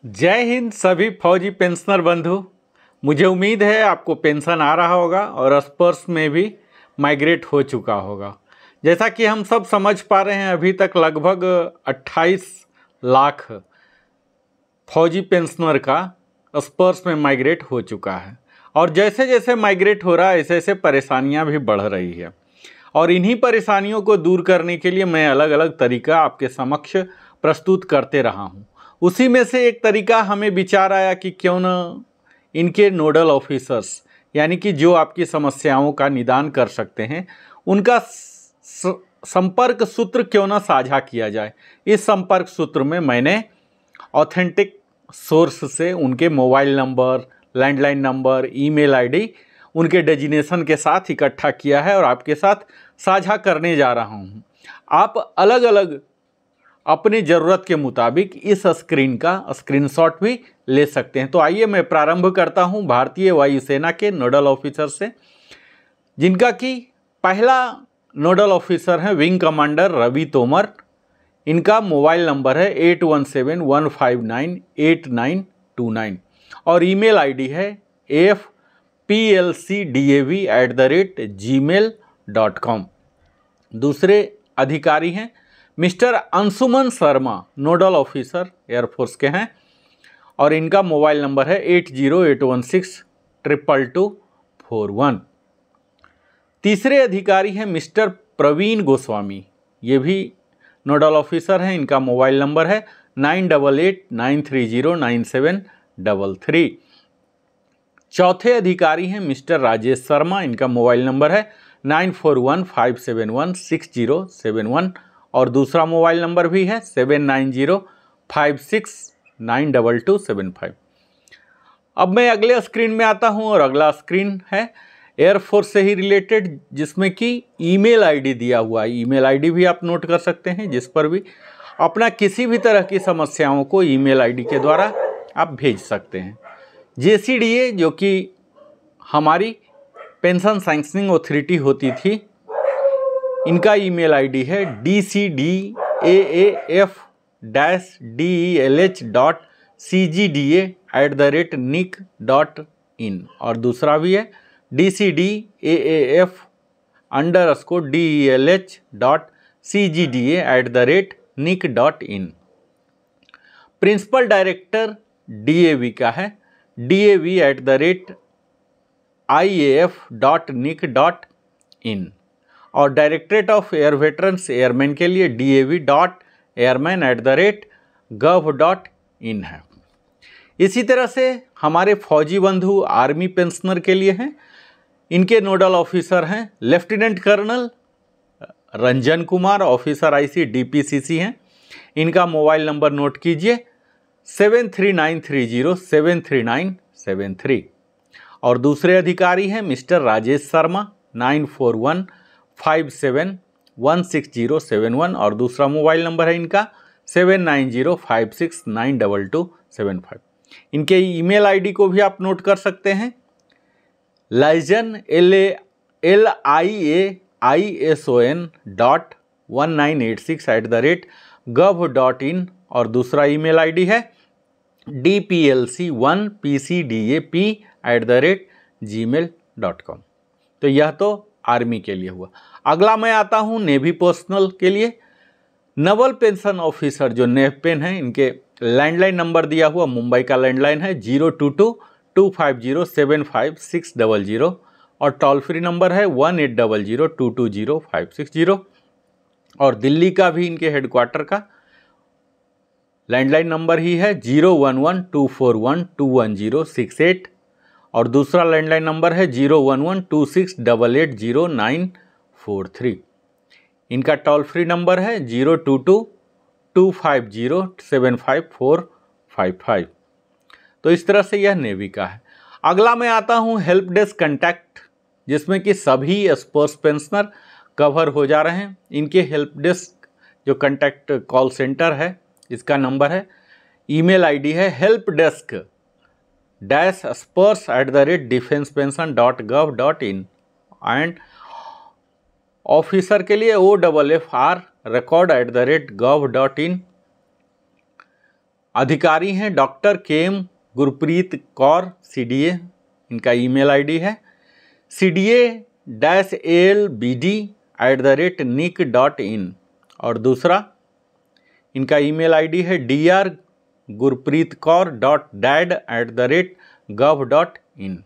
जय हिंद सभी फौजी पेंशनर बंधु। मुझे उम्मीद है आपको पेंशन आ रहा होगा और स्पर्श में भी माइग्रेट हो चुका होगा। जैसा कि हम सब समझ पा रहे हैं, अभी तक लगभग 28 लाख फौजी पेंशनर का स्पर्श में माइग्रेट हो चुका है और जैसे जैसे माइग्रेट हो रहा है ऐसे ऐसे परेशानियां भी बढ़ रही है और इन्हीं परेशानियों को दूर करने के लिए मैं अलग अलग तरीका आपके समक्ष प्रस्तुत करते रहा हूं। उसी में से एक तरीका हमें विचार आया कि क्यों न इनके नोडल ऑफिसर्स यानी कि जो आपकी समस्याओं का निदान कर सकते हैं उनका संपर्क सूत्र क्यों न साझा किया जाए। इस संपर्क सूत्र में मैंने ऑथेंटिक सोर्स से उनके mobile number, landline number, email ID उनके डेजिग्नेशन के साथ इकट्ठा किया है और आपके साथ साझा करने जा रहा हूं। आप अलग अलग अपनी ज़रूरत के मुताबिक इस स्क्रीन का स्क्रीनशॉट भी ले सकते हैं। तो आइए मैं प्रारंभ करता हूं भारतीय वायुसेना के नोडल ऑफिसर से, जिनका कि पहला नोडल ऑफिसर है विंग कमांडर रवि तोमर। इनका मोबाइल नंबर है 8171598929 और ईमेल आईडी है afplcdav@gmail.com। दूसरे अधिकारी हैं mister Anshuman Sharma, nodal officer air force के हैं और इनका मोबाइल नंबर है 8081622241। तीसरे अधिकारी हैं मिस्टर प्रवीण गोस्वामी, ये भी नोडल ऑफिसर हैं। इनका मोबाइल नंबर है 9889309733। चौथे अधिकारी हैं मिस्टर राजेश शर्मा। इनका मोबाइल नंबर है 9415716071 और दूसरा मोबाइल नंबर भी है 7905692275। अब मैं अगले स्क्रीन में आता हूं और अगला स्क्रीन है एयरफोर्स से ही रिलेटेड, जिसमें कि ईमेल आईडी दिया हुआ है। ईमेल आईडी भी आप नोट कर सकते हैं, जिस पर भी अपना किसी भी तरह की समस्याओं को ईमेल आईडी के द्वारा आप भेज सकते हैं। JCDA जो कि हमारी पेंशन सैंक्शनिंग अथॉरिटी होती थी, इनका ईमेल आईडी है dcdaaf-delh.cgda@nic.in और दूसरा भी है dcdaaf-delh.cgda@nic.in। प्रिंसिपल डायरेक्टर DAV का है dav@iaf.nic.in और directorate of air veterans airman के लिए dav.airman@gov.in है। इसी तरह से हमारे फौजी बंधु आर्मी पेंशनर के लिए हैं। इनके नोडल ऑफिसर हैं lieutenant colonel Ranjan Kumar, officer IC DPCC हैं। इनका मोबाइल नंबर नोट कीजिए 7393073973 और दूसरे अधिकारी हैं मिस्टर राजेश शर्मा 9415716071 और दूसरा मोबाइल नंबर है इनका 7905692275। इनके ईमेल आईडी को भी आप नोट कर सकते हैं liaison liaison.1986@gov.in और दूसरा ईमेल आईडी है dplc1pcdap@gmail.com। तो यह तो आर्मी के लिए हुआ। अगला मैं आता हूं नेवी पर्सनल के लिए। नवल पेंशन ऑफिसर जो नेवपेन है, इनके लैंडलाइन नंबर दिया हुआ मुंबई का लैंडलाइन है 022-250-75600 और टोल फ्री नंबर है 1800-220-560 और दिल्ली का भी इनके हेडक्वार्टर का लैंडलाइन नंबर ही है 01124121068 और दूसरा लैंडलाइन नंबर है 01126880943। इनका टोल फ्री नंबर है 022-250-75455। तो इस तरह से यह नेवी का है। अगला मैं आता हूं हेल्प डेस्क कंटैक्ट, जिसमें कि सभी स्पर्श पेंशनर कवर हो जा रहे हैं। इनके हेल्प डेस्क जो कंटैक्ट कॉल सेंटर है, इसका नंबर है, ईमेल आईडी है helpdesk-spurs@defensepension.gov.in एंड ऑफिसर के लिए OFFR record@gov.in अधिकारी हैं doctor KM. Gurpreet Kaur CDA, इनका ईमेल ID है cda-albd@nic.in और दूसरा इनका ईमेल ID है drgurpreetkaur.dad@gov.in।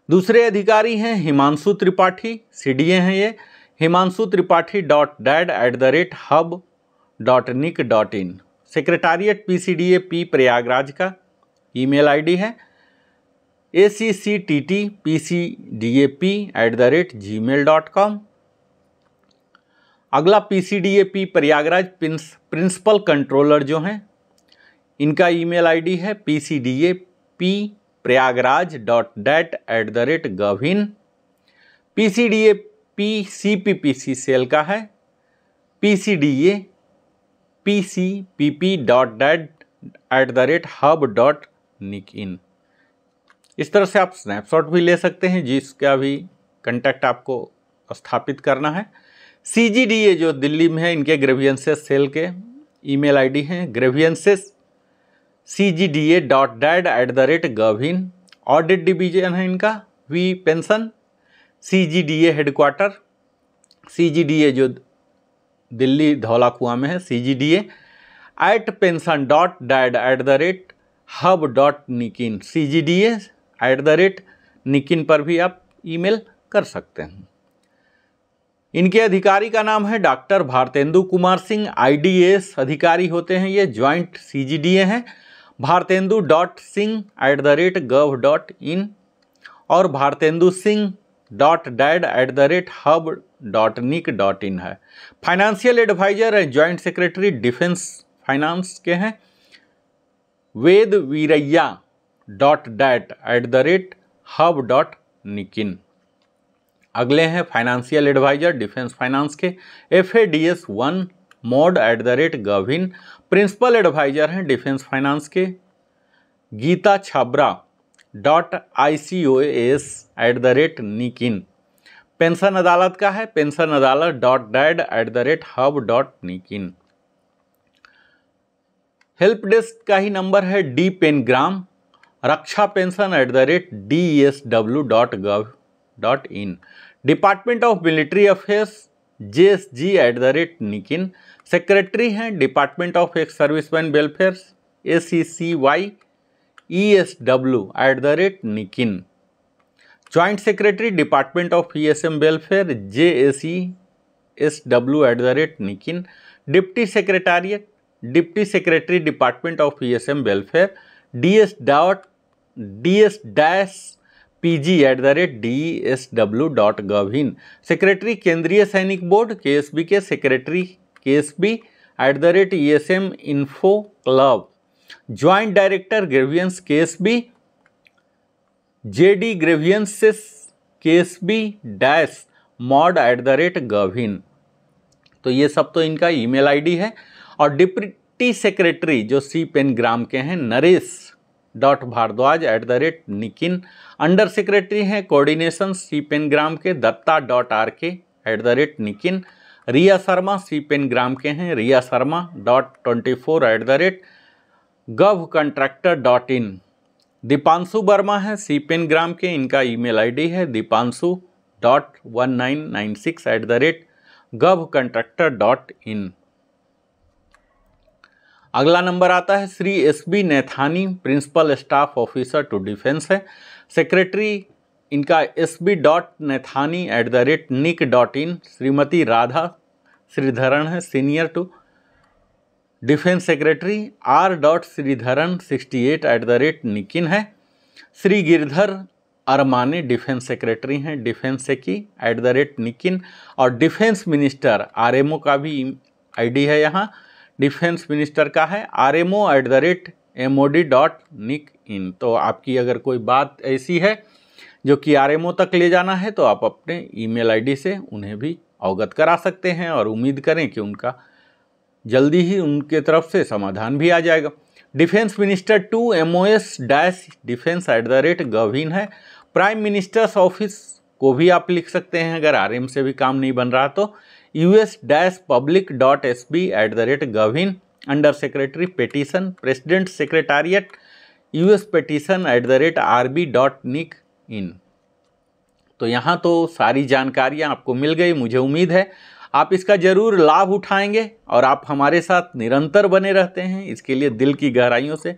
दूसरे अधिकारी हैं हिमांशु त्रिपाठी CDA हैं ये, himanshu-tripathi.dad@hub.nic.in। Secretariat PCDA P Prayagraj का ईमेल ID है accttpcdap@gmail.com। अगला PCDAP प्रयागराज प्रिंसिपल कंट्रोलर जो हैं, इनका ईमेल ID है pcdap@प्रयागराज.dat@gov.in। PCDAP CPPC सेल का है pcdapcpp.dad@hub.nic.in। इस तरह से आप स्नैपशॉट भी ले सकते हैं जिसका भी कंटैक्ट आपको स्थापित करना है। CGDA जो दिल्ली में है, इनके ग्रेवियंसेस सेल के ईमेल ID हैं grievances@cgda.dad@gov.in। ऑडिट डिवीजन है इनका V pension. CGDA headquarter CGDA जो दिल्ली धौला कुआं में है cgda@pension.dad@hub.nic.in cgda@nic.in पर भी आप ईमेल कर सकते हैं। इनके अधिकारी का नाम है डॉक्टर भारतेंदु कुमार सिंह IDAS अधिकारी होते हैं, ये ज्वाइंट CGDA हैं भारतेंदु.सिंह@gov.in और भारतेंदु.सिंह.dad@hub.nic.in है। फाइनेंशियल एडवाइजर है ज्वाइंट सेक्रेटरी डिफेंस फाइनेंस के हैं vedviraya.dad@hub.nic.in। अगले हैं फाइनेंशियल एडवाइजर डिफेंस फाइनेंस के FADS1 mod@gov.in। प्रिंसिपल एडवाइजर हैं डिफेंस फाइनेंस के गीता छाबरा.ICOS@nic.in। पेंशन अदालत का है पेंशन अदालत.dad@hub.nic.in। हेल्प डेस्क का ही नंबर है D पेनग्राम रक्षा pension@DESW.gov.in। Department of military affairs JSG@nic.in। Secretary हैं department of ex serviceman welfare ACCY ESW@nic.in। Joint secretary department of ESM welfare JACSW@nic.in। Deputy secretary department of ESM welfare DS.PG@DESW.gov.in। Secretary केंद्रीय सैनिक board KSB के secretary KSB@ESM info club. Joint director grievance KSB JD grievances KSB-mod@gov.in। तो ये सब तो इनका email ID है। और डिप्टी सेक्रेटरी जो C पेनग्राम के हैं नरेश.भारद्वाज@nic.in। अंडर सेक्रेटरी हैं कोऑर्डिनेशन C पेनग्राम के दत्ता.RK@nic.in। रिया शर्मा C पेनग्राम के हैं रिया शर्मा.24@govcontractor.in। दीपांशु वर्मा है C पेनग्राम के, इनका ईमेल ID है dipanshu.1996@govcontractor.in। अगला नंबर आता है Shri SB Naithani principal staff officer to defence है। सेक्रेटरी इनका SB.नैथानी@nic.in। श्रीमती राधा श्रीधरन है सीनियर टू डिफेंस सेक्रेटरी R.श्रीधरन68@nic.in है। श्री गिरधर अरमाने डिफेंस सेक्रेटरी हैं डिफेंस सेकी@nic.in। और डिफेंस मिनिस्टर RMO का भी ID है यहाँ, डिफेंस मिनिस्टर का है RMO@mod.nic.in। तो आपकी अगर कोई बात ऐसी है जो कि RMO तक ले जाना है तो आप अपने ईमेल ID से उन्हें भी अवगत करा सकते हैं और उम्मीद करें कि उनका जल्दी ही उनके तरफ से समाधान भी आ जाएगा। डिफेंस मिनिस्टर टू MOS-defense@gov.in है। प्राइम मिनिस्टर्स ऑफिस को भी आप लिख सकते हैं अगर RM से भी काम नहीं बन रहा तो US-public.sb@gov.in। Under secretary petition, president secretariat, US petition@rb.nic.in। तो यहाँ तो सारी जानकारियाँ आपको मिल गई। मुझे उम्मीद है आप इसका ज़रूर लाभ उठाएंगे और आप हमारे साथ निरंतर बने रहते हैं। इसके लिए दिल की गहराइयों से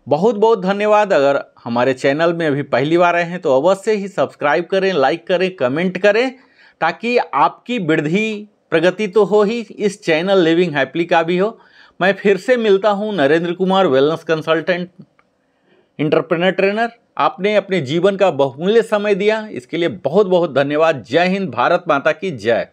बहुत बहुत धन्यवाद। अगर हमारे चैनल में अभी पहली बार आए हैं तो अवश्य ही सब्सक्राइब करें, लाइक करें, कमेंट करें, ताकि आपकी वृद्धि प्रगति तो हो ही, इस चैनल लिविंग हैप्पीली का भी हो। मैं फिर से मिलता हूँ, Narendra Kumar, wellness consultant, entrepreneur trainer. आपने अपने जीवन का बहुमूल्य समय दिया, इसके लिए बहुत बहुत धन्यवाद। जय हिंद, भारत माता की जय।